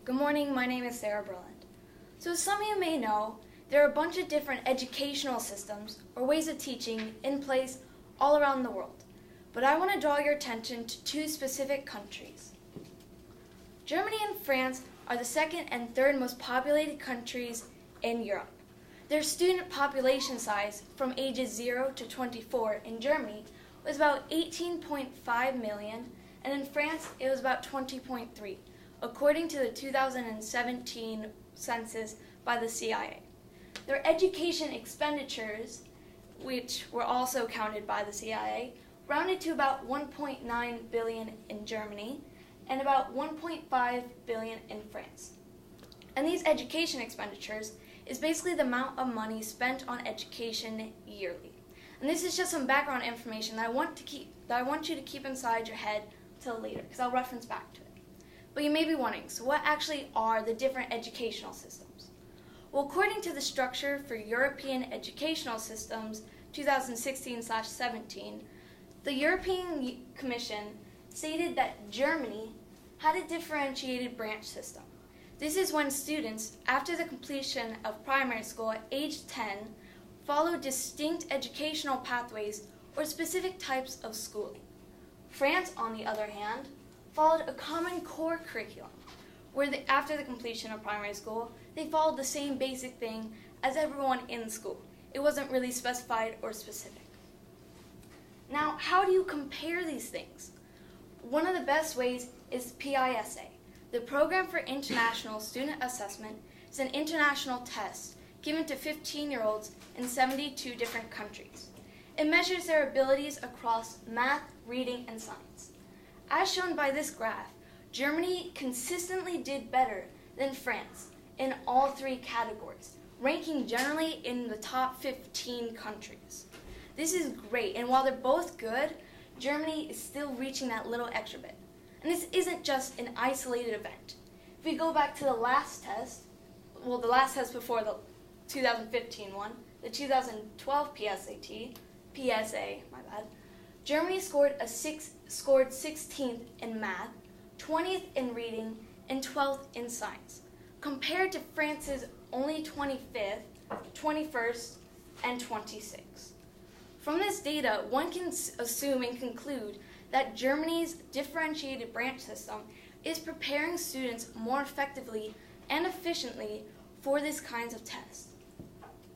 Good morning, my name is Sarah Berland. So as some of you may know, there are a bunch of different educational systems or ways of teaching in place all around the world. But I want to draw your attention to two specific countries. Germany and France are the second and third most populated countries in Europe. Their student population size from ages 0 to 24 in Germany was about 18.5 million, and in France it was about 20.3, according to the 2017 census by the CIA. Their education expenditures, which were also counted by the CIA, rounded to about 1.9 billion in Germany and about 1.5 billion in France. And these education expenditures is basically the amount of money spent on education yearly. And this is just some background information that I want you to keep inside your head till later, because I'll reference back to it. But you may be wondering, so what actually are the different educational systems? Well, according to the Structure for European Educational Systems 2016/17, the European Commission stated that Germany had a differentiated branch system. This is when students, after the completion of primary school at age 10, follow distinct educational pathways or specific types of schooling. France, on the other hand, followed a common core curriculum, where after the completion of primary school, they followed the same basic thing as everyone in school. It wasn't really specified or specific. Now, how do you compare these things? One of the best ways is PISA. The Program for International Student Assessment is an international test given to 15-year-olds in 72 different countries. It measures their abilities across math, reading, and science. As shown by this graph, Germany consistently did better than France in all three categories, ranking generally in the top 15 countries. This is great, and while they're both good, Germany is still reaching that little extra bit. And this isn't just an isolated event. If we go back to the last test, well, the last test before the 2015 one, the 2012 PSA, Germany scored 16th in math, 20th in reading, and 12th in science, compared to France's only 25th, 21st, and 26th. From this data, one can assume and conclude that Germany's differentiated branch system is preparing students more effectively and efficiently for these kinds of tests.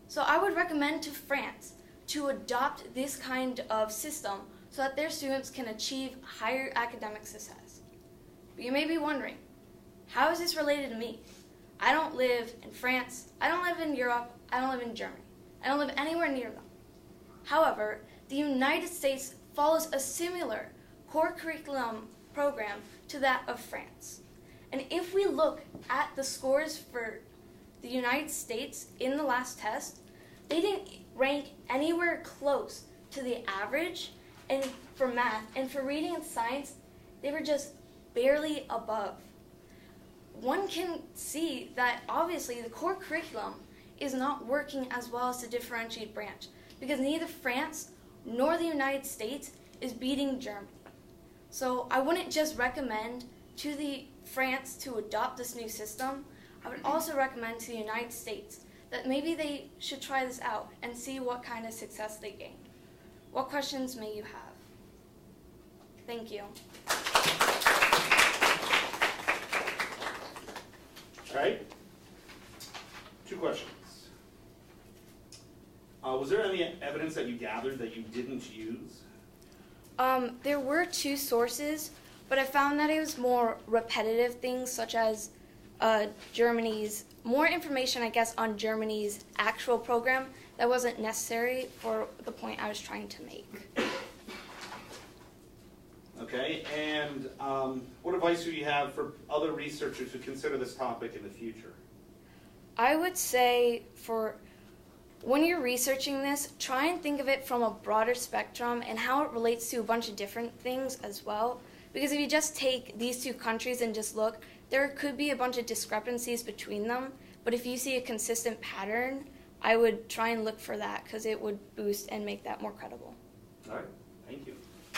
So I would recommend to France to adopt this kind of system so that their students can achieve higher academic success. But you may be wondering, how is this related to me? I don't live in France, I don't live in Europe, I don't live in Germany. I don't live anywhere near them. However, the United States follows a similar core curriculum program to that of France. And if we look at the scores for the United States in the last test, they didn't rank anywhere close to the average and for math, and for reading and science, they were just barely above. One can see that obviously the core curriculum is not working as well as the differentiated branch, because neither France nor the United States is beating Germany. So I wouldn't just recommend to the France to adopt this new system. I would also recommend to the United States that maybe they should try this out and see what kind of success they gain. What questions may you have? Thank you. All right. 2 questions. Was there any evidence that you gathered that you didn't use? There were 2 sources, but I found that it was more repetitive things, such as more information, I guess, on Germany's actual program that wasn't necessary for the point I was trying to make. Okay, and what advice do you have for other researchers who consider this topic in the future? I would say when you're researching this, try and think of it from a broader spectrum and how it relates to a bunch of different things as well. Because if you just take these 2 countries and just look, there could be a bunch of discrepancies between them. But if you see a consistent pattern, I would try and look for that because it would boost and make that more credible. All right.